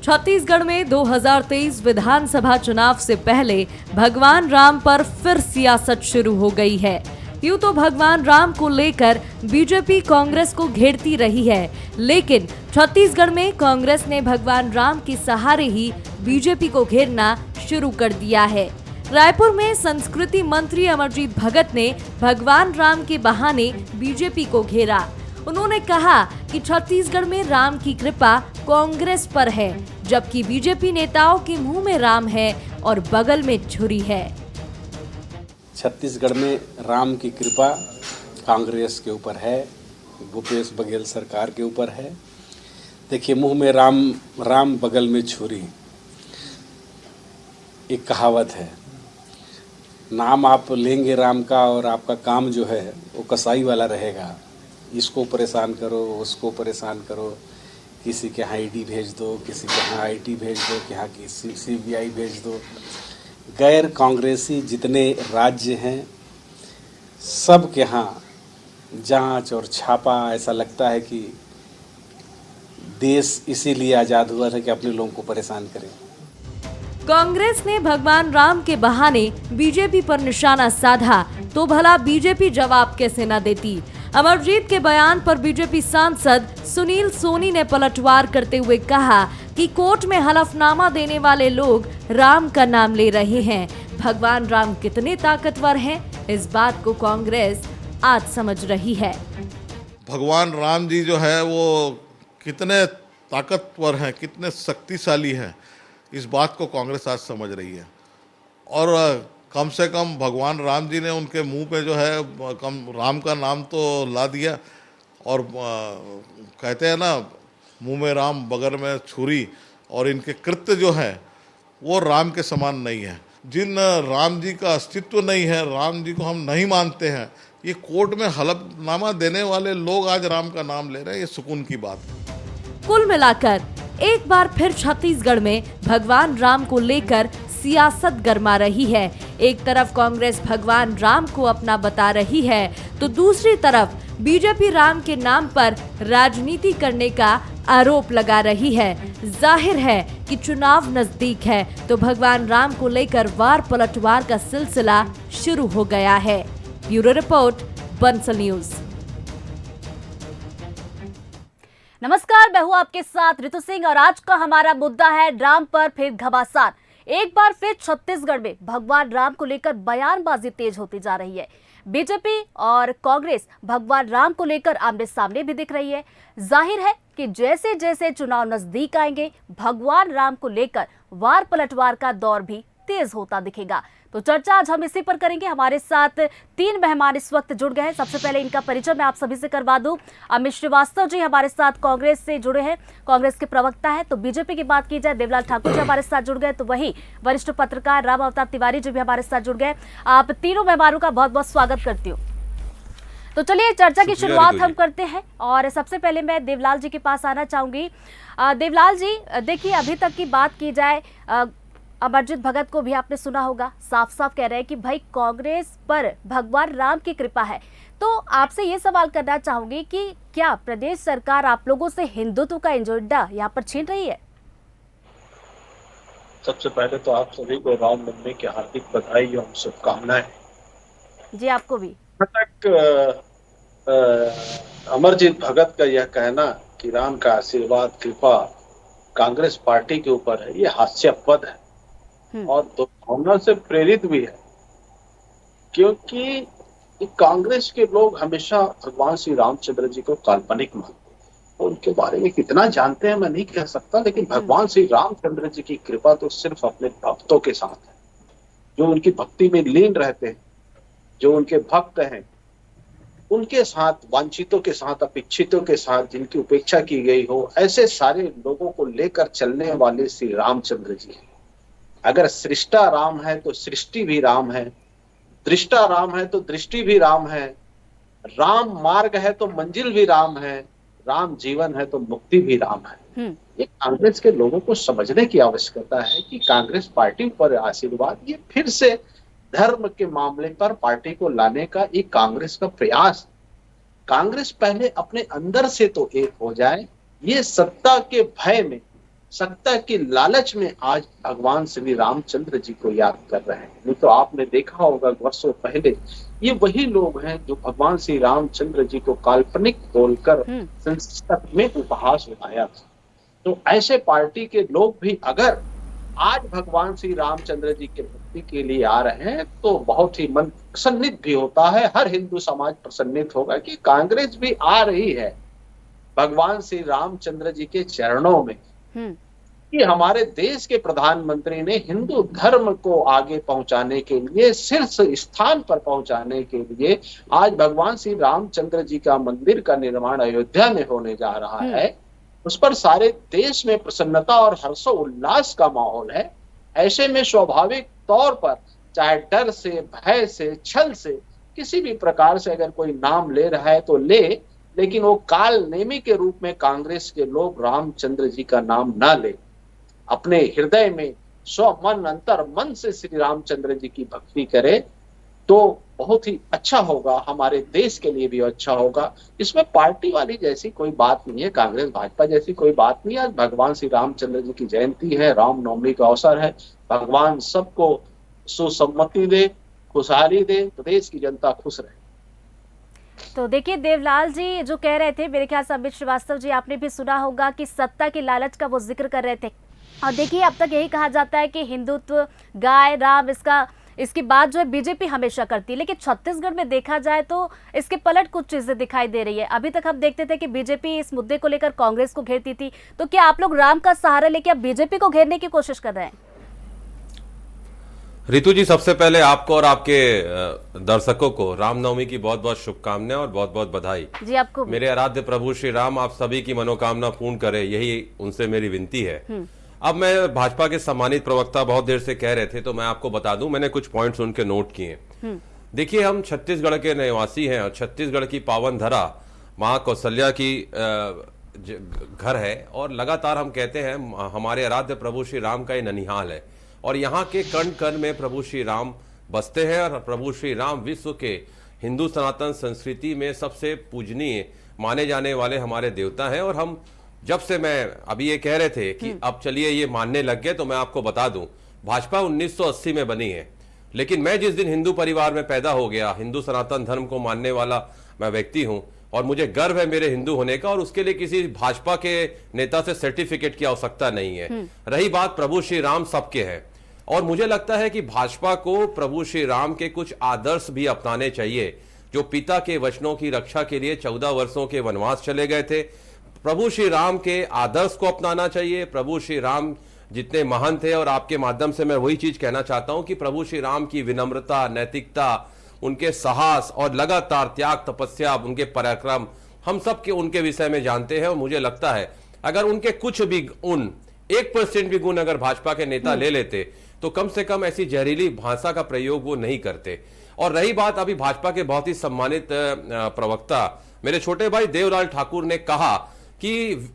छत्तीसगढ़ में 2023 विधानसभा चुनाव से पहले भगवान राम पर फिर सियासत शुरू हो गई है। यूं तो भगवान राम को लेकर बीजेपी कांग्रेस को घेरती रही है, लेकिन छत्तीसगढ़ में कांग्रेस ने भगवान राम के सहारे ही बीजेपी को घेरना शुरू कर दिया है। रायपुर में संस्कृति मंत्री अमरजीत भगत ने भगवान राम के बहाने बीजेपी को घेरा। उन्होंने कहा कि छत्तीसगढ़ में राम की कृपा कांग्रेस पर है, जबकि बीजेपी नेताओं के मुंह में राम है और बगल में छुरी है। छत्तीसगढ़ में राम की कृपा कांग्रेस के ऊपर है, भूपेश बघेल सरकार के ऊपर है। देखिए, मुंह में राम, राम बगल में छुरी, एक कहावत है। नाम आप लेंगे राम का और आपका काम जो है वो कसाई वाला रहेगा। इसको परेशान करो, उसको परेशान करो, किसी के यहाँ ईडी भेज दो, किसी के यहाँ आईटी भेज दो, यहाँ की सीबीआई भेज दो। गैर कांग्रेसी जितने राज्य हैं सब के यहाँ जांच और छापा। ऐसा लगता है कि देश इसीलिए आज़ाद हुआ था कि अपने लोगों को परेशान करें। कांग्रेस ने भगवान राम के बहाने बीजेपी पर निशाना साधा, तो भला बीजेपी जवाब कैसे न देती। अमरजीत के बयान पर बीजेपी सांसद सुनील सोनी ने पलटवार करते हुए कहा कि कोर्ट में हलफनामा देने वाले लोग राम का नाम ले रहे हैं। भगवान राम कितने ताकतवर हैं, इस बात को कांग्रेस आज समझ रही है। भगवान राम जी जो है वो कितने ताकतवर हैं, कितने शक्तिशाली हैं, इस बात को कांग्रेस आज समझ रही है। और कम से कम भगवान राम जी ने उनके मुंह पे जो है राम का नाम तो ला दिया। और कहते हैं ना, मुंह में राम बगल में छुरी, और इनके कृत्य जो है वो राम के समान नहीं है। जिन राम जी का अस्तित्व नहीं है, राम जी को हम नहीं मानते हैं, ये कोर्ट में हलफनामा देने वाले लोग आज राम का नाम ले रहे हैं, ये सुकून की बात है। कुल मिलाकर एक बार फिर छत्तीसगढ़ में भगवान राम को लेकर सियासत गरमा रही है। एक तरफ कांग्रेस भगवान राम को अपना बता रही है, तो दूसरी तरफ बीजेपी राम के नाम पर राजनीति करने का आरोप लगा रही है। जाहिर है कि चुनाव नजदीक है, तो भगवान राम को लेकर वार पलटवार का सिलसिला शुरू हो गया है। Bureau report, Bansal news. नमस्कार, मैं हूं आपके साथ ऋतु सिंह और आज का हमारा मुद्दा है राम पर फिर घमासान। एक बार फिर छत्तीसगढ़ में भगवान राम को लेकर बयानबाजी तेज होती जा रही है। बीजेपी और कांग्रेस भगवान राम को लेकर आमने सामने भी दिख रही है। जाहिर है कि जैसे जैसे चुनाव नजदीक आएंगे, भगवान राम को लेकर वार पलटवार का दौर भी तेज होता दिखेगा। तो चर्चा आज हम इसी पर करेंगे। हमारे साथ 3 मेहमान इस वक्त जुड़ गए हैं। सबसे पहले इनका परिचय मैं आप सभी से करवा दूं। अमित श्रीवास्तव जी हमारे साथ कांग्रेस से जुड़े हैं, कांग्रेस के प्रवक्ता है। तो बीजेपी की बात की जाए, देवलाल ठाकुर जी हमारे साथ जुड़ गए। तो वही वरिष्ठ पत्रकार राम अवतार तिवारी जी भी हमारे साथ जुड़ गए। आप तीनों मेहमानों का बहुत बहुत स्वागत करती हूँ। तो चलिए चर्चा की शुरुआत हम करते हैं और सबसे पहले मैं देवलाल जी के पास आना चाहूंगी। देवलाल जी, देखिए, अभी तक की बात की जाए, अमरजीत भगत को भी आपने सुना होगा, साफ साफ कह रहे हैं कि भाई कांग्रेस पर भगवान राम की कृपा है। तो आपसे ये सवाल करना चाहूंगी कि क्या प्रदेश सरकार आप लोगों से हिंदुत्व का एजेंडा यहाँ पर छीन रही है? सबसे पहले तो आप सभी को रामनवमी की हार्दिक बधाई और शुभकामनाएं। जी, आपको भी। तक अमरजीत भगत का यह कहना कि राम का आशीर्वाद, कृपा कांग्रेस पार्टी के ऊपर है, ये हास्यास्पद है और दुर्भावना से प्रेरित भी है। क्योंकि कांग्रेस के लोग हमेशा भगवान श्री रामचंद्र जी को काल्पनिक मानते हैं। उनके बारे में कितना जानते हैं मैं नहीं कह सकता, लेकिन भगवान श्री रामचंद्र जी की कृपा तो सिर्फ अपने भक्तों के साथ है, जो उनकी भक्ति में लीन रहते हैं, जो उनके भक्त हैं, उनके साथ, वांछितों के साथ, अपेक्षितों के साथ, जिनकी उपेक्षा की गई हो, ऐसे सारे लोगों को लेकर चलने वाले श्री रामचंद्र जी हैं। अगर सृष्टा राम है तो सृष्टि भी राम है, दृष्टा राम है तो दृष्टि भी राम है, राम मार्ग है तो मंजिल भी राम है, राम जीवन है तो मुक्ति भी राम है। ये कांग्रेस के लोगों को समझने की आवश्यकता है कि कांग्रेस पार्टी पर आशीर्वाद, ये फिर से धर्म के मामले पर पार्टी को लाने का एक कांग्रेस का प्रयास। कांग्रेस पहले अपने अंदर से तो एक हो जाए, ये सत्ता के भय में, सत्ता के लालच में आज भगवान श्री रामचंद्र जी को याद कर रहे हैं। नहीं तो आपने देखा होगा वर्षों पहले ये वही लोग हैं जो भगवान श्री रामचंद्र जी को काल्पनिक बोलकर संसद में उपहास उठाया था। तो ऐसे पार्टी के लोग भी अगर आज भगवान श्री रामचंद्र जी के भक्ति के लिए आ रहे हैं तो बहुत ही मन प्रसन्नित भी होता है। हर हिंदू समाज प्रसन्नित होगा कि कांग्रेस भी आ रही है भगवान श्री रामचंद्र जी के चरणों में, कि हमारे देश के प्रधानमंत्री ने हिंदू धर्म को आगे पहुंचाने के लिए, शीर्ष स्थान पर पहुंचाने के लिए आज भगवान श्री रामचंद्र जी का मंदिर का निर्माण अयोध्या में होने जा रहा है। उस पर सारे देश में प्रसन्नता और हर्षोल्लास का माहौल है। ऐसे में स्वाभाविक तौर पर चाहे डर से, भय से, छल से, किसी भी प्रकार से अगर कोई नाम ले रहा है तो ले, लेकिन वो काल नेमी के रूप में कांग्रेस के लोग रामचंद्र जी का नाम ना ले, अपने हृदय में स्व मन अंतर मन से श्री रामचंद्र जी की भक्ति करे तो बहुत ही अच्छा होगा, हमारे देश के लिए भी अच्छा होगा। इसमें पार्टी वाली जैसी कोई बात नहीं है, कांग्रेस भाजपा जैसी कोई बात नहीं है। आज भगवान श्री रामचंद्र जी की जयंती है, रामनवमी का अवसर है। भगवान सबको सुसम्मति दे, खुशहाली दे, प्रदेश की जनता खुश रहे। तो देखिए देवलाल जी जो कह रहे थे, मेरे ख्याल से अमित श्रीवास्तव जी आपने भी सुना होगा कि सत्ता के लालच का वो जिक्र कर रहे थे। और देखिए अब तक यही कहा जाता है कि हिंदुत्व, गाय, राम, इसकी बात जो है बीजेपी हमेशा करती है, लेकिन छत्तीसगढ़ में देखा जाए तो इसके पलट कुछ चीजें दिखाई दे रही है। अभी तक हम देखते थे कि बीजेपी इस मुद्दे को लेकर कांग्रेस को घेरती थी, तो क्या आप लोग राम का सहारा लेकर अब बीजेपी को घेरने की कोशिश कर रहे हैं? रितु जी, सबसे पहले आपको और आपके दर्शकों को रामनवमी की बहुत बहुत शुभकामनाएं और बहुत बहुत बधाई। जी आपको। मेरे आराध्य प्रभु श्री राम आप सभी की मनोकामना पूर्ण करे, यही उनसे मेरी विनती है। अब मैं भाजपा के सम्मानित प्रवक्ता बहुत देर से कह रहे थे, तो मैं आपको बता दूं, मैंने कुछ पॉइंट्स उनके नोट किए। देखिए, हम छत्तीसगढ़ के निवासी हैं और छत्तीसगढ़ की पावन धरा माँ कौशल्या की घर है, और लगातार हम कहते हैं हमारे आराध्य प्रभु श्री राम का ये ननिहाल है, और यहाँ के कण कण में प्रभु श्री राम बसते हैं। और प्रभु श्री राम विश्व के हिंदू सनातन संस्कृति में सबसे पूजनीय माने जाने वाले हमारे देवता हैं। और हम जब से, मैं अभी ये कह रहे थे कि अब चलिए ये मानने लग गए, तो मैं आपको बता दूं, भाजपा 1980 में बनी है, लेकिन मैं जिस दिन हिंदू परिवार में पैदा हो गया, हिंदू सनातन धर्म को मानने वाला मैं व्यक्ति हूं, और मुझे गर्व है मेरे हिंदू होने का, और उसके लिए किसी भाजपा के नेता से सर्टिफिकेट की आवश्यकता नहीं है। रही बात, प्रभु श्री राम सबके हैं, और मुझे लगता है कि भाजपा को प्रभु श्री राम के कुछ आदर्श भी अपनाने चाहिए, जो पिता के वचनों की रक्षा के लिए 14 वर्षों के वनवास चले गए थे। प्रभु श्री राम के आदर्श को अपनाना चाहिए। प्रभु श्री राम जितने महान थे, और आपके माध्यम से मैं वही चीज कहना चाहता हूं कि प्रभु श्री राम की विनम्रता, नैतिकता, उनके साहस और लगातार त्याग, तपस्या, उनके पराक्रम, हम सब के उनके विषय में जानते हैं। और मुझे लगता है अगर उनके कुछ भी गुण, 1% भी गुण अगर भाजपा के नेता ले लेते, तो कम से कम ऐसी जहरीली भाषा का प्रयोग वो नहीं करते। और रही बात, अभी भाजपा के बहुत ही सम्मानित प्रवक्ता मेरे छोटे भाई देवलाल ठाकुर ने कहा कि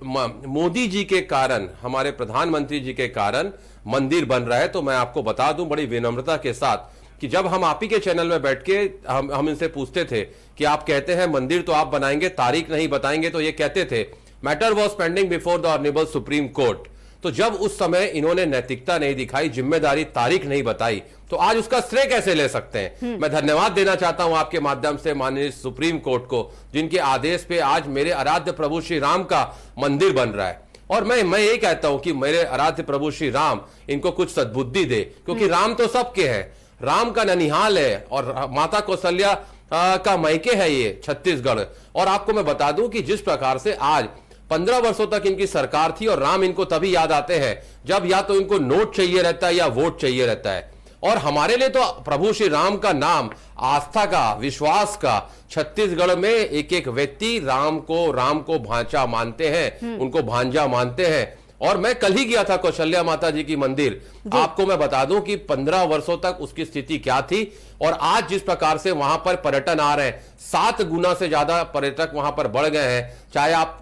मोदी जी के कारण, हमारे प्रधानमंत्री जी के कारण मंदिर बन रहा है, तो मैं आपको बता दूं बड़ी विनम्रता के साथ कि जब हम आप ही के चैनल में बैठ के हम इनसे पूछते थे कि आप कहते हैं मंदिर तो आप बनाएंगे, तारीख नहीं बताएंगे, तो ये कहते थे matter was pending before the honourable supreme court. तो जब उस समय इन्होंने नैतिकता नहीं दिखाई, जिम्मेदारी, तारीख नहीं बताई, तो आज उसका श्रेय कैसे ले सकते हैं? मैं धन्यवाद देना चाहता हूं आपके माध्यम से माननीय सुप्रीम कोर्ट को, जिनके आदेश पे आज मेरे आराध्य प्रभु श्री राम का मंदिर बन रहा है। और मैं यही कहता हूं कि मेरे आराध्य प्रभु श्री राम इनको कुछ सद्बुद्धि दे, क्योंकि राम तो सबके हैं, राम का ननिहाल है, और माता कौशल्या का मैके है ये छत्तीसगढ़। और आपको मैं बता दूं कि जिस प्रकार से आज 15 वर्षों तक इनकी सरकार थी, और राम इनको तभी याद आते हैं जब या तो इनको नोट चाहिए रहता है या वोट चाहिए रहता है। और हमारे लिए तो प्रभु श्री राम का नाम आस्था का, विश्वास का, छत्तीसगढ़ में एक एक व्यक्ति राम को भांचा मानते हैं, उनको भांजा मानते हैं। और मैं कल ही गया था कौशल्या माता जी की मंदिर, आपको मैं बता दूं कि 15 वर्षों तक उसकी स्थिति क्या थी, और आज जिस प्रकार से वहां पर पर्यटन आ रहे हैं, 7 गुना से ज्यादा पर्यटक वहां पर बढ़ गए हैं। चाहे आप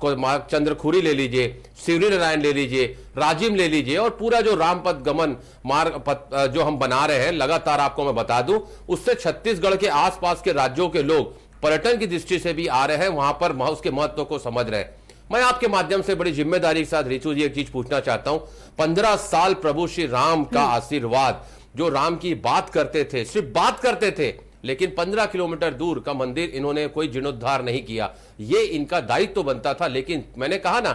चंद्रखुरी ले लीजिए, शिवरी नारायण ले लीजिए, राजिम ले लीजिए, और पूरा जो रामपथ गमन मार्ग जो हम बना रहे हैं लगातार, आपको मैं बता दूं, उससे छत्तीसगढ़ के आसपास के राज्यों के लोग पर्यटन की दृष्टि से भी आ रहे हैं, वहां पर उसके महत्व को समझ रहे हैं। मैं आपके माध्यम से बड़ी जिम्मेदारी के साथ रितु जी एक चीज पूछना चाहता हूं। 15 साल प्रभु श्री राम का आशीर्वाद, जो राम की बात करते थे, सिर्फ बात करते थे, लेकिन 15 किलोमीटर दूर का मंदिर इन्होंने कोई जीर्णोद्धार नहीं किया। ये इनका दायित्व तो बनता था, लेकिन मैंने कहा ना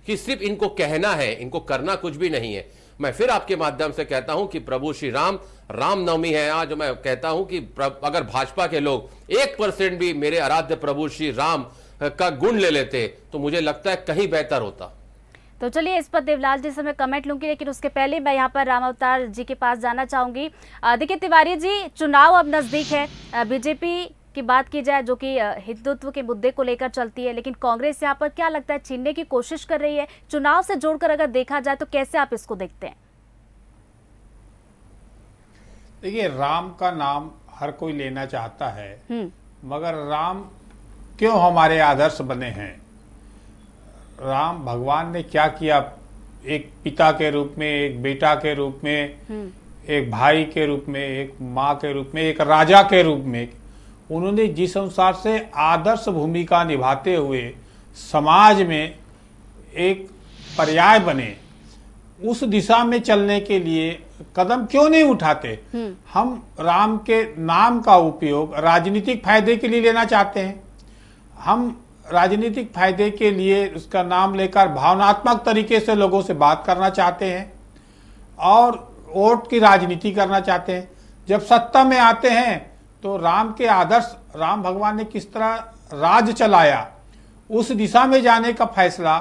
कि सिर्फ इनको कहना है, इनको करना कुछ भी नहीं है। मैं फिर आपके माध्यम से कहता हूं कि प्रभु श्री राम, रामनवमी है आज, मैं कहता हूं कि अगर भाजपा के लोग 1% भी मेरे आराध्य प्रभु श्री राम का गुण ले लेते तो मुझे लगता है कहीं बेहतर होता। तो चलिए, इस पर देवलाल जी से मैं कमेंट लूंगी, लेकिन उसके पहले मैं यहाँ पर राम अवतार जी के पास जाना चाहूंगी। देखिए तिवारी जी, चुनाव अब नजदीक है, बीजेपी की बात की जाए जो कि हिंदुत्व के मुद्दे को लेकर चलती है, लेकिन कांग्रेस यहाँ पर क्या लगता है छीनने की कोशिश कर रही है? चुनाव से जोड़कर अगर देखा जाए तो कैसे आप इसको देखते हैं? देखिए, राम का नाम हर कोई लेना चाहता है, मगर राम क्यों हमारे आदर्श बने हैं? राम भगवान ने क्या किया? एक पिता के रूप में, एक बेटा के रूप में, एक भाई के रूप में, एक माँ के रूप में, एक राजा के रूप में, उन्होंने जिस अनुसार से आदर्श भूमिका निभाते हुए समाज में एक पर्याय बने, उस दिशा में चलने के लिए कदम क्यों नहीं उठाते? हम राम के नाम का उपयोग राजनीतिक फायदे के लिए लेना चाहते हैं। हम राजनीतिक फायदे के लिए उसका नाम लेकर भावनात्मक तरीके से लोगों से बात करना चाहते हैं और वोट की राजनीति करना चाहते हैं। जब सत्ता में आते हैं तो राम के आदर्श, राम भगवान ने किस तरह राज चलाया, उस दिशा में जाने का फैसला,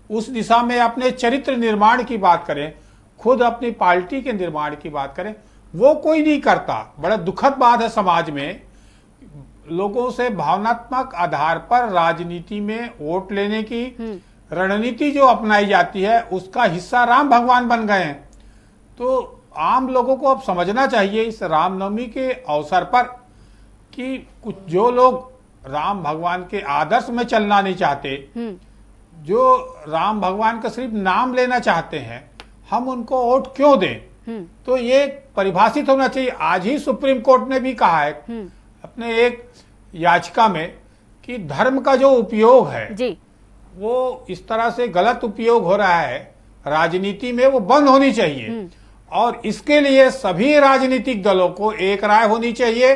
उस दिशा में अपने चरित्र निर्माण की बात करें, खुद अपनी पार्टी के निर्माण की बात करें, वो कोई नहीं करता। बड़ा दुखद बात है, समाज में लोगों से भावनात्मक आधार पर राजनीति में वोट लेने की रणनीति जो अपनाई जाती है, उसका हिस्सा राम भगवान बन गए हैं। तो आम लोगों को अब समझना चाहिए इस रामनवमी के अवसर पर कि कुछ जो लोग राम भगवान के आदर्श में चलना नहीं चाहते, जो राम भगवान का सिर्फ नाम लेना चाहते हैं, हम उनको वोट क्यों दें? तो ये परिभाषित होना चाहिए। आज ही सुप्रीम कोर्ट ने भी कहा है अपने एक याचिका में कि धर्म का जो उपयोग है जी, वो इस तरह से गलत उपयोग हो रहा है राजनीति में, वो बंद होनी चाहिए। और इसके लिए सभी राजनीतिक दलों को एक राय होनी चाहिए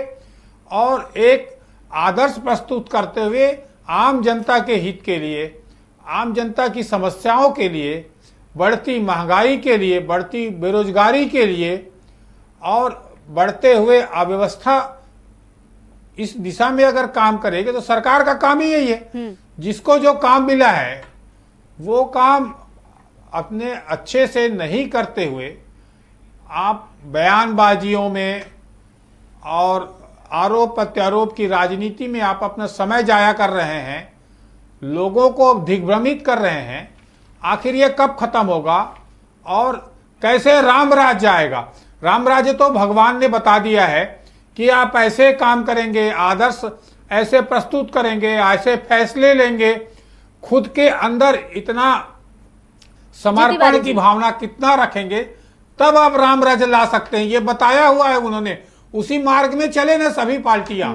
और एक आदर्श प्रस्तुत करते हुए आम जनता के हित के लिए, आम जनता की समस्याओं के लिए, बढ़ती महंगाई के लिए, बढ़ती बेरोजगारी के लिए और बढ़ते हुए अव्यवस्था, इस दिशा में अगर काम करेंगे तो सरकार का काम ही यही है। जिसको जो काम मिला है वो काम अपने अच्छे से नहीं करते हुए आप बयानबाजियों में और आरोप प्रत्यारोप की राजनीति में आप अपना समय जाया कर रहे हैं, लोगों को दिग्भ्रमित कर रहे हैं। आखिर ये कब खत्म होगा और कैसे राम राज्य आएगा? राम राज्य तो भगवान ने बता दिया है कि आप ऐसे काम करेंगे, आदर्श ऐसे प्रस्तुत करेंगे, ऐसे फैसले लेंगे, खुद के अंदर इतना समर्पण की भावना कितना रखेंगे, तब आप राम राज्य ला सकते हैं। ये बताया हुआ है उन्होंने, उसी मार्ग में चले ना सभी पार्टियां।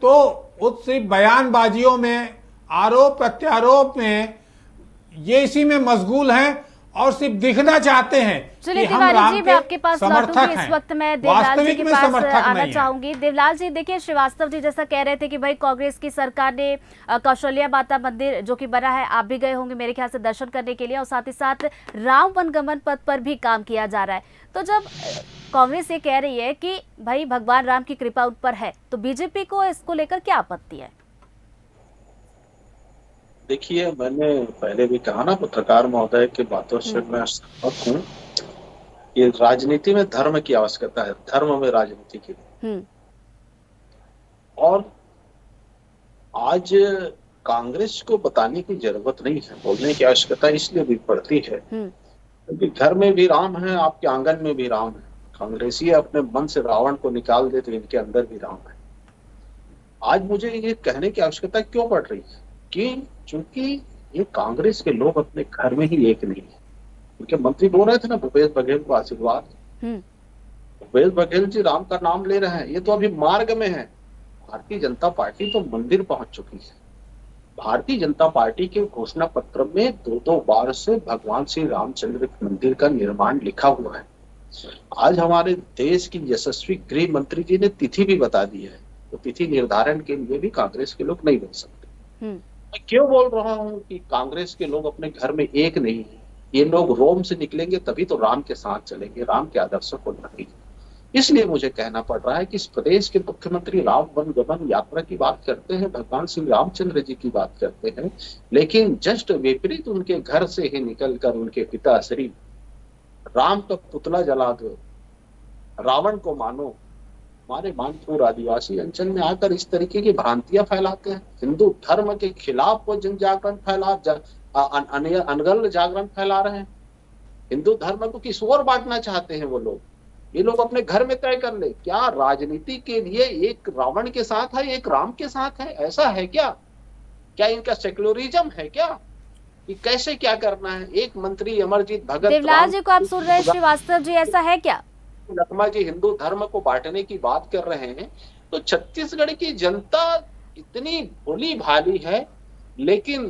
तो उस सिर्फ बयानबाजियों में, आरोप प्रत्यारोप में, ये इसी में मशगूल हैं और सिर्फ दिखना चाहते हैं। चलिए तिवारी जी, मैं आपके पास लौटूंगी। इस वक्त मैं देवलाल जी के पास आना चाहूंगी। देवलाल जी, देखिए श्रीवास्तव जी जैसा कह रहे थे कि भाई कांग्रेस की सरकार ने कौशल्या माता मंदिर जो कि बना है, आप भी गए होंगे मेरे ख्याल से दर्शन करने के लिए, और साथ ही साथ राम वनगमन पथ पर भी काम किया जा रहा है। तो जब कांग्रेस ये कह रही है कि भाई भगवान राम की कृपा उन पर है, तो बीजेपी को इसको लेकर क्या आपत्ति है? देखिए, मैंने पहले भी कहा ना, पत्रकार महोदय की बातों से मैं सहमत हूँ। ये राजनीति में धर्म की आवश्यकता है, धर्म में राजनीति की। और आज कांग्रेस को बताने की जरूरत नहीं है, बोलने की आवश्यकता इसलिए भी पड़ती है क्योंकि घर में भी राम है, आपके आंगन में भी राम है। कांग्रेसी अपने मन से रावण को निकाल दे तो इनके अंदर भी राम है। आज मुझे ये कहने की आवश्यकता क्यों पड़ रही है कि चूंकि ये कांग्रेस के लोग अपने घर में ही एक नहीं है। उनके मंत्री बोल रहे थे ना, भूपेश बघेल को आशीर्वाद। भूपेश बघेल जी राम का नाम ले रहे हैं, ये तो अभी मार्ग में है। भारतीय जनता पार्टी तो मंदिर पहुंच चुकी है। भारतीय जनता पार्टी के घोषणा पत्र में दो बार से भगवान श्री रामचंद्र मंदिर का निर्माण लिखा हुआ है। आज हमारे देश की यशस्वी गृह मंत्री जी ने तिथि भी बता दी है, तो तिथि निर्धारण के लिए भी कांग्रेस के लोग नहीं बोल सकते। मैं क्यों बोल रहा हूँ कि कांग्रेस के लोग अपने घर में एक नहीं है। ये लोग रोम से निकलेंगे तभी तो राम के साथ चलेंगे, राम के आदर्शों को नहीं। इसलिए मुझे कहना पड़ रहा है कि इस प्रदेश के मुख्यमंत्री राम वन गमन यात्रा की बात करते हैं, भगवान श्री रामचंद्र जी की बात करते हैं, लेकिन जस्ट विपरीत उनके घर से ही निकलकर उनके पिता श्री राम का पुतला जला दो, रावण को मानो। हमारे मानपुर आदिवासी अंचल में आकर इस तरीके की भ्रांतियां फैलाते हैं। हिंदू धर्म के खिलाफ वो जन जागरण अनगल जागरण फैला रहे हैं। हिंदू धर्म को किस ओर बांटना चाहते हैं वो लोग। ये लोग अपने घर में तय कर ले, क्या राजनीति के लिए एक रावण के साथ है, एक राम के साथ है, ऐसा है क्या? क्या इनका सेक्युलरिज्म है क्या कि कैसे क्या करना है? एक मंत्री अमरजीत भगत देवलाल जी को आप सुन रहे हैं, श्रीवास्तव जी ऐसा है क्या? लखमा जी हिंदू धर्म को बांटने की बात कर रहे हैं, तो छत्तीसगढ़ की जनता इतनी भोली भाली है, लेकिन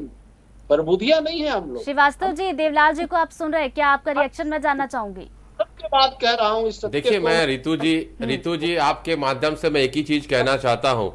प्रबुद्धियां नहीं है हम लोग। श्रीवास्तव जी, देवलाल जी को आप सुन रहे हैं क्या? आपका रिएक्शन मैं जानना चाहूंगी। सबके बात कह रहा हूँ। देखिए, मैं रितु जी आपके माध्यम से मैं एक ही चीज कहना चाहता हूँ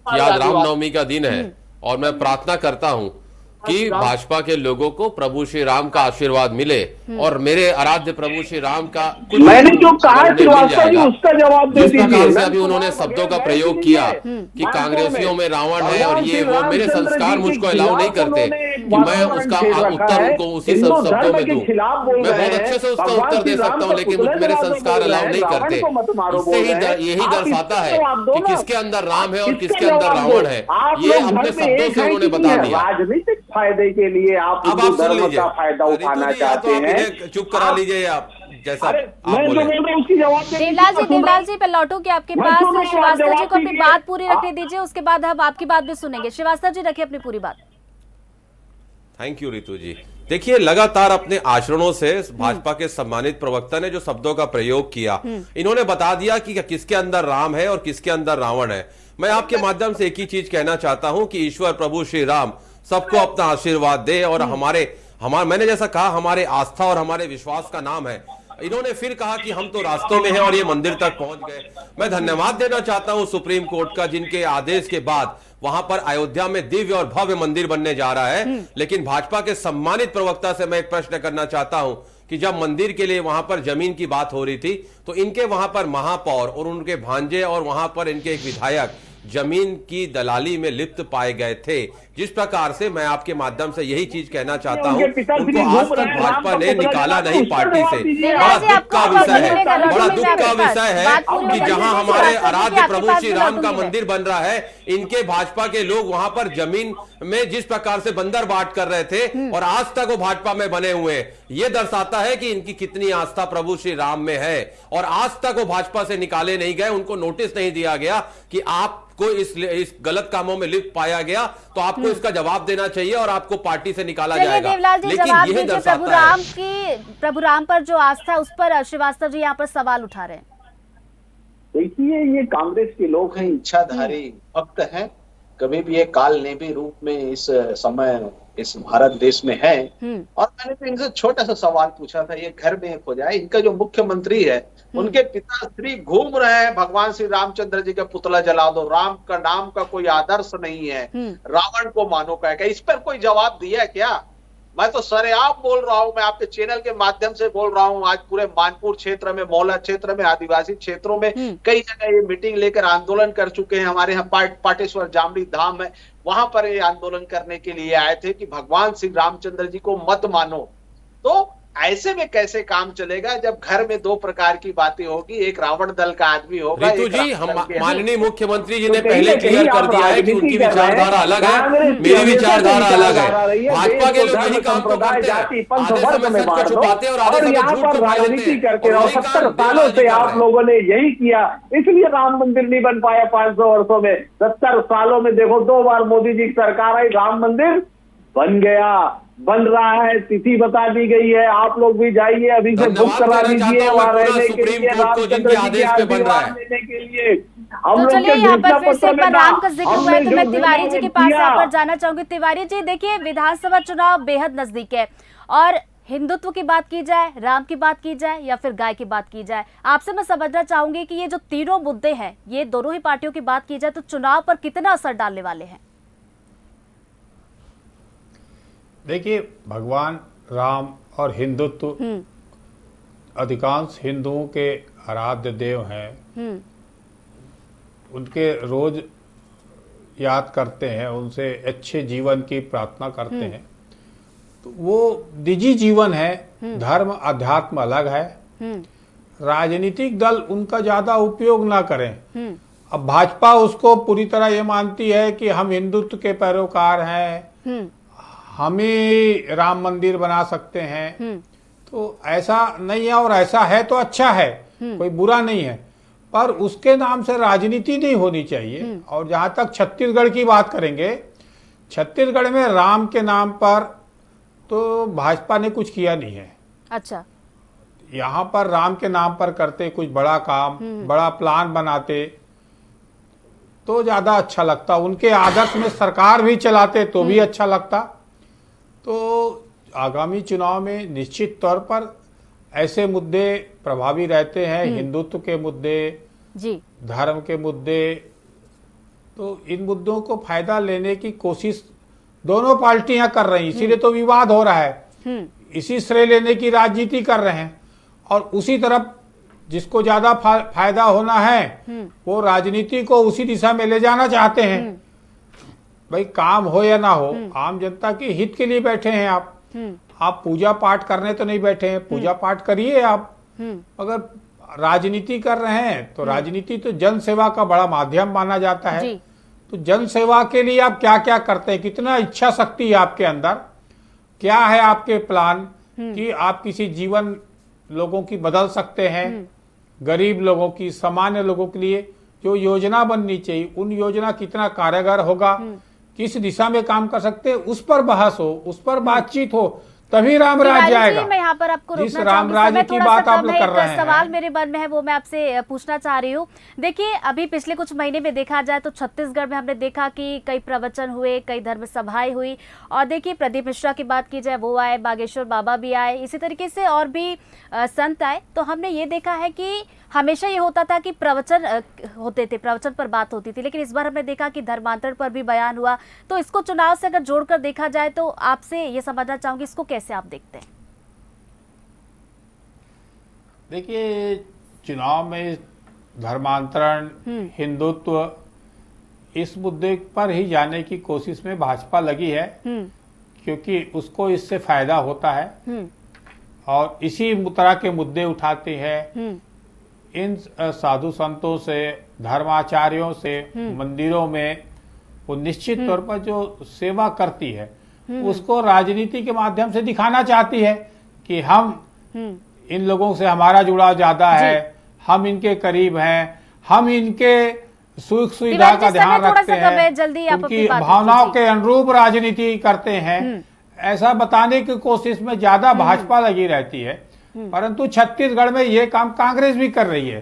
कि आज रामनवमी का दिन है और मैं प्रार्थना करता हूँ कि भाजपा के लोगों को प्रभु श्री राम का आशीर्वाद मिले और मेरे आराध्य प्रभु श्री राम का मैंने जो कहा श्रीवास्तव जी उसका जवाब दे दीजिए। दीजिए। अभी उन्होंने शब्दों का प्रयोग किया कि कांग्रेसियों में रावण है और ये वो, मेरे संस्कार मुझको अलाउ नहीं करते कि मैं उसका उत्तर उनको उसी शब्दों में दूं। मैं बहुत अच्छे से उसका उत्तर दे सकता हूँ, लेकिन मेरे संस्कार अलाउ नहीं करते। इससे ही यही दर्शाता है कि किसके अंदर राम है और किसके अंदर रावण है, ये अपने शब्दों से उन्होंने बता दिया। राजनीतिक फायदे के लिए आप अब आप सुन लीजिए, का फायदा उठाना चाहते हैं, चुप करा लीजिए आप, जैसा आप बोले। देवलाल जी पे लौटूंगी आपके पास। श्रीवास्तव जी को अपनी बात पूरी रखने दीजिए, उसके बाद हम आपकी बात भी सुनेंगे। श्रीवास्तव जी रखिए अपनी पूरी बात। थैंक यू रितु जी। देखिए, लगातार अपने आचरणों से भाजपा के सम्मानित प्रवक्ता ने जो शब्दों का प्रयोग किया, इन्होंने बता दिया कि किसके अंदर राम है और किसके अंदर रावण है। मैं आपके माध्यम से एक ही चीज कहना चाहता हूं कि ईश्वर प्रभु श्री राम सबको अपना आशीर्वाद दे और मैंने जैसा कहा, हमारे आस्था और हमारे विश्वास का नाम है। इन्होंने फिर कहा कि हम तो रास्तों में हैं और ये मंदिर तक पहुंच गए। मैं धन्यवाद देना चाहता हूं सुप्रीम कोर्ट का, जिनके आदेश के बाद वहां पर अयोध्या में दिव्य और भव्य मंदिर बनने जा रहा है। लेकिन भाजपा के सम्मानित प्रवक्ता से मैं एक प्रश्न करना चाहता हूं कि जब मंदिर के लिए वहां पर जमीन की बात हो रही थी, तो इनके वहां पर महापौर और उनके भांजे और वहां पर इनके एक विधायक जमीन की दलाली में लिप्त पाए गए थे। जिस प्रकार से मैं आपके माध्यम से यही चीज कहना चाहता हूं, उनको आज तक भाजपा ने निकाला नहीं पार्टी से। बड़ा दुख का विषय है, बड़ा दुख का विषय है कि जहां हमारे आराध्य प्रभु श्री राम का मंदिर बन रहा है, इनके भाजपा के लोग वहां पर जमीन में जिस प्रकार से बंदर बाट कर रहे थे और आज तक वो भाजपा में बने हुए हैं। ये दर्शाता है कि इनकी कितनी आस्था प्रभु श्री राम में है और आज तक वो भाजपा से निकाले नहीं गए। उनको नोटिस नहीं दिया गया कि आपको इस गलत कामों में लिप्त पाया गया, तो आपको इसका जवाब देना चाहिए और आपको पार्टी से निकाला जाएगा। लेकिन यही दर्शाता है प्रभु राम पर जो आस्था, उस पर श्रीवास्तव जी यहाँ पर सवाल उठा रहे हैं। देखिए, ये कांग्रेस के लोग हैं, इच्छाधारी भक्त हैं, कभी भी ये काल नेमी रूप में इस समय इस भारत देश में है। और मैंने तो इनसे छोटा सा सवाल पूछा था, ये घर में एक हो जाए। इनका जो मुख्यमंत्री है, उनके पिताश्री घूम रहे हैं, भगवान श्री रामचंद्र जी का पुतला जला दो, राम का नाम का कोई आदर्श नहीं है, रावण को मानो कह के। इस पर कोई जवाब दिया क्या? मैं तो सरेआम बोल रहा हूं, मैं आपके चैनल के माध्यम से बोल रहा हूं। आज पूरे मानपुर क्षेत्र में, मोहल्ला क्षेत्र में, आदिवासी क्षेत्रों में कई जगह ये मीटिंग लेकर आंदोलन कर चुके हैं। हमारे यहाँ पाटेश्वर जामड़ी धाम है, वहां पर ये आंदोलन करने के लिए आए थे कि भगवान श्री रामचंद्र जी को मत मानो। तो ऐसे में कैसे काम चलेगा जब घर में दो प्रकार की बातें होगी, एक रावण दल का आदमी होगा। रितु जी, हम माननीय मुख्यमंत्री जी ने पहले क्लियर कर दिया है कि उनकी विचारधारा अलग है, मेरी विचारधारा अलग है। भाजपा के लोग यही काम तो करते हैं, आधे समय सच को छुपाते हैं और आधे समय झूठ को राजनीति करके रहो। 70 सालों से आप लोगों ने यही किया, इसलिए राम मंदिर नहीं बन पाया 500 वर्षों में। 70 सालों में देखो, 2 बार मोदी जी की सरकार आई, राम मंदिर बन गया, बन रहा है, तिथि बता दी गई है। आप लोग भी जाइए, अभी से बुक करा दीजिए वहां रहने के लिए, रामचंद्र जी के आशीर्वाद लेने के लिए। हम तो लोग चलिए के यहाँ पर घोषणा फिर से पत्र एक में बार था, राम का जिक्र हुआ है हमने तो मैं जो तिवारी जी के पास किया। यहाँ पर जाना चाहूंगी। तिवारी जी देखिए, विधानसभा चुनाव बेहद नजदीक है और हिंदुत्व की बात की जाए, राम की बात की जाए या फिर गाय की बात की जाए, आपसे मैं समझना चाहूंगी कि ये जो तीनों मुद्दे हैं, ये दोनों ही पार्टियों की बात की जाए तो चुनाव पर कितना असर डालने वाले हैं? देखिए, भगवान राम और हिंदुत्व अधिकांश हिंदुओं के आराध्य देव हैं। उनके रोज याद करते हैं, उनसे अच्छे जीवन की प्रार्थना करते हैं। तो वो निजी जीवन है, धर्म अध्यात्म अलग है। राजनीतिक दल उनका ज्यादा उपयोग ना करें। अब भाजपा उसको पूरी तरह ये मानती है कि हम हिंदुत्व के पैरोकार हैं, हम ही राम मंदिर बना सकते हैं। तो ऐसा नहीं है, और ऐसा है तो अच्छा है, कोई बुरा नहीं है, पर उसके नाम से राजनीति नहीं होनी चाहिए। और जहां तक छत्तीसगढ़ की बात करेंगे, छत्तीसगढ़ में राम के नाम पर तो भाजपा ने कुछ किया नहीं है। अच्छा, यहाँ पर राम के नाम पर करते कुछ बड़ा काम, बड़ा प्लान बनाते तो ज्यादा अच्छा लगता, उनके आदर्श में सरकार भी चलाते तो भी अच्छा लगता। तो आगामी चुनाव में निश्चित तौर पर ऐसे मुद्दे प्रभावी रहते हैं, हिंदुत्व के मुद्दे जी, धर्म के मुद्दे। तो इन मुद्दों को फायदा लेने की कोशिश दोनों पार्टियां कर रही, इसीलिए तो विवाद हो रहा है। इसी श्रेय लेने की राजनीति कर रहे हैं, और उसी तरफ जिसको ज्यादा फायदा होना है वो राजनीति को उसी दिशा में ले जाना चाहते हैं। भाई काम हो या ना हो, आम जनता के हित के लिए बैठे हैं आप पूजा पाठ करने तो नहीं बैठे हैं, पूजा पाठ करिए आप। अगर राजनीति कर रहे हैं तो राजनीति तो जन सेवा का बड़ा माध्यम माना जाता है। तो जन सेवा के लिए आप क्या क्या करते हैं, कितना इच्छा शक्ति है आपके अंदर, क्या है आपके प्लान कि आप किसी जीवन लोगों की बदल सकते हैं, गरीब लोगों की, सामान्य लोगों के लिए जो योजना बननी चाहिए, उन योजना कितना कारगर होगा, किस दिशा में काम कर सकते हैं, उस पर बहस हो, उस पर बातचीत हो, तभी राम राज्य आएगा। मैं यहाँ पर आपको जिस रोकना राम चाहूंगी, राज्य समय की थोड़ा बात सा आप कम लोग है। कर एक रहे हैं। सवाल मेरे मन में है, वो मैं आपसे पूछना चाह रही हूँ। देखिए, अभी पिछले कुछ महीने में देखा जाए तो छत्तीसगढ़ में हमने देखा कि कई प्रवचन हुए, कई धर्म सभाएं हुई, और देखिए प्रदीप मिश्रा की बात की जाए, वो आए, बागेश्वर बाबा भी आए, इसी तरीके से और भी संत आए। तो हमने ये देखा है कि हमेशा ये होता था कि प्रवचन होते थे, प्रवचन पर बात होती थी, लेकिन इस बार हमने देखा कि धर्मांतरण पर भी बयान हुआ। तो इसको चुनाव से अगर जोड़कर देखा जाए तो आपसे ये समझना चाहूंगी, इसको कैसे आप देखते हैं? देखिए, चुनाव में धर्मांतरण, हिंदुत्व, इस मुद्दे पर ही जाने की कोशिश में भाजपा लगी है, क्योंकि उसको इससे फायदा होता है और इसी तरह के मुद्दे उठाते हैं। इन साधु संतों से, धर्माचार्यों से, मंदिरों में वो निश्चित तौर पर जो सेवा करती है उसको राजनीति के माध्यम से दिखाना चाहती है कि हम इन लोगों से हमारा जुड़ाव ज्यादा है, हम इनके करीब हैं, हम इनके सुख सुविधा का ध्यान रखते हैं, उनकी भावनाओं के अनुरूप राजनीति करते हैं, ऐसा बताने की कोशिश में ज्यादा भाजपा लगी रहती है। परंतु छत्तीसगढ़ में ये काम कांग्रेस भी कर रही है।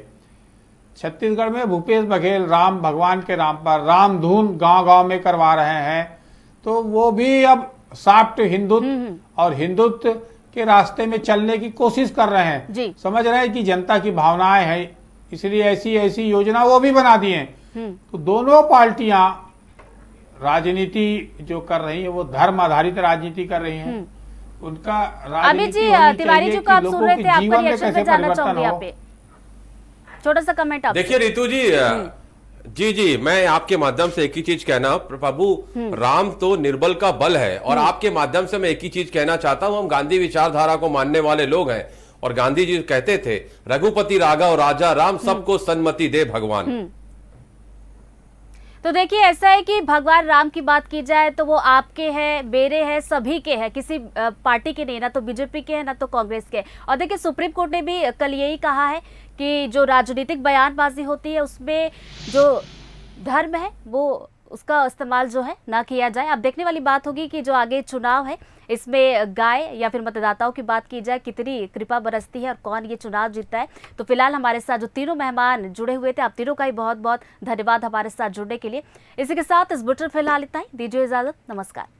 छत्तीसगढ़ में भूपेश बघेल राम भगवान के नाम पर राम धुन गांव-गांव में करवा रहे हैं, तो वो भी अब सॉफ्ट हिंदुत्व और हिंदुत्व के रास्ते में चलने की कोशिश कर रहे हैं। समझ रहे हैं कि जनता की भावनाएं हैं, इसलिए ऐसी ऐसी योजना वो भी बना दी हैं। तो दोनों पार्टियां राजनीति जो कर रही है वो धर्म आधारित राजनीति कर रही हैं। उनका अमित जी, तिवारी जी को आप सुन रहे थे, आपका रिएक्शन में जानना चाहूंगी यहाँ पे, छोटा सा कमेंट आप। देखिए रितु जी, जी मैं आपके माध्यम से एक ही चीज कहना, प्रभु राम तो निर्बल का बल है, और आपके माध्यम से मैं एक ही चीज कहना चाहता हूं, हम गांधी विचारधारा को मानने वाले लोग हैं, और गांधी जी कहते थे रघुपति राघव राजा राम, सबको सन्मति दे भगवान। तो देखिए, ऐसा है कि भगवान राम की बात की जाए तो वो आपके हैं, मेरे हैं, सभी के हैं, किसी पार्टी के नहीं, ना तो बीजेपी के हैं ना तो कांग्रेस के। और देखिए, सुप्रीम कोर्ट ने भी कल यही कहा है कि जो राजनीतिक बयानबाजी होती है उसमें जो धर्म है वो उसका इस्तेमाल जो है ना किया जाए। अब देखने वाली बात होगी कि जो आगे चुनाव है इसमें गाय या फिर मतदाताओं की बात की जाए, कितनी कृपा बरसती है और कौन ये चुनाव जीतता है। तो फिलहाल हमारे साथ जो तीनों मेहमान जुड़े हुए थे, आप तीनों का ही बहुत बहुत धन्यवाद हमारे साथ जुड़ने के लिए। इसी के साथ इस बुलेटिन फिलहाल इतना ही, दीजिए इजाजत, नमस्कार।